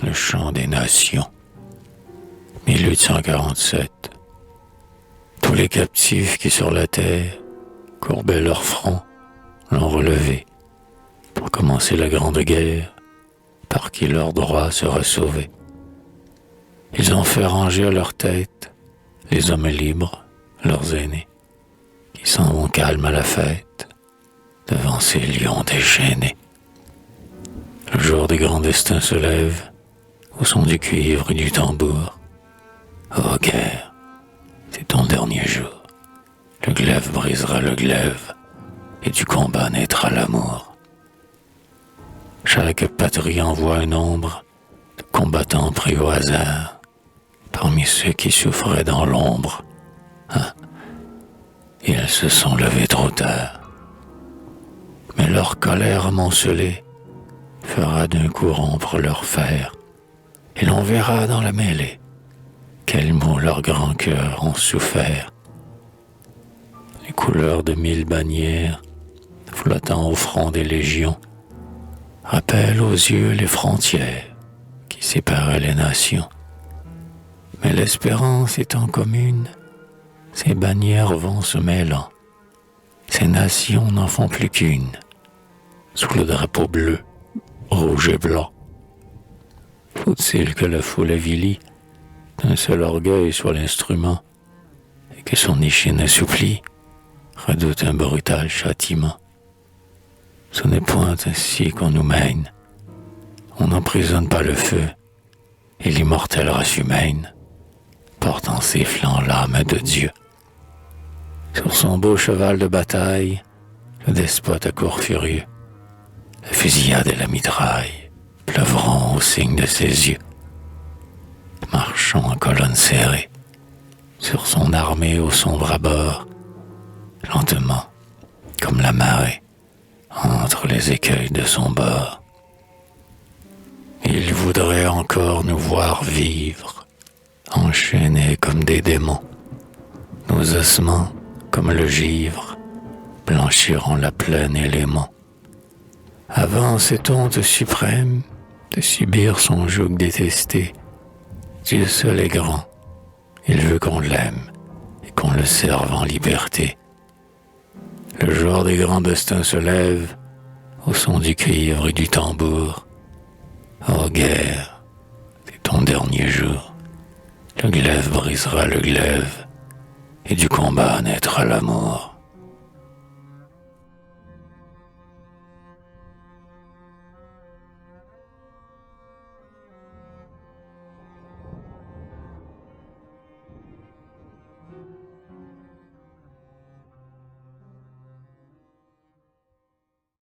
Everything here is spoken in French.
le chant des nations. 1847. Tous les captifs qui sur la terre courbaient leur front l'ont relevé pour commencer la grande guerre par qui leur droit sera sauvé. Ils ont fait ranger à leur tête les hommes libres, leurs aînés, qui s'en vont calmes à la fête devant ces lions déchaînés. Le jour des grands destins se lève au son du cuivre et du tambour. Ô guerre, c'est ton dernier jour. Le glaive brisera le glaive et du combat naîtra l'amour. Chaque patrie envoie un nombre de combattants pris au hasard parmi ceux qui souffraient dans l'ombre. Et elles se sont levées trop tard. Mais leur colère amoncelée fera d'un coup rompre leur fer, et l'on verra dans la mêlée quels maux leurs grands cœurs ont souffert. Les couleurs de 1000 bannières flottant au front des légions rappellent aux yeux les frontières qui séparaient les nations. Mais l'espérance étant commune, ces bannières vont se mêlant. Ces nations n'en font plus qu'une, sous le drapeau bleu, rouge et blanc. Faut-il que la foule avilie d'un seul orgueil soit l'instrument, et que son échine assouplie redoute un brutal châtiment? Ce n'est point ainsi qu'on nous mène. On n'emprisonne pas le feu, et l'immortelle race humaine porte en ses flancs l'âme de Dieu. Sur son beau cheval de bataille, le despote à court furieux, la fusillade et la mitraille pleuvront au signe de ses yeux. Marchant en colonne serrée, sur son armée au sombre abord, lentement, comme la marée, entre les écueils de son bord. Il voudrait encore nous voir vivre, enchaînés comme des démons. Nos ossements, comme le givre, blanchiront la plaine et l'aimant. Avant cette honte suprême de subir son joug détesté, Dieu seul est grand, il veut qu'on l'aime et qu'on le serve en liberté. Le jour des grands destins se lève au son du cuivre et du tambour. Ô guerre, c'est ton dernier jour. Le glaive brisera le glaive et du combat naîtra l'amour.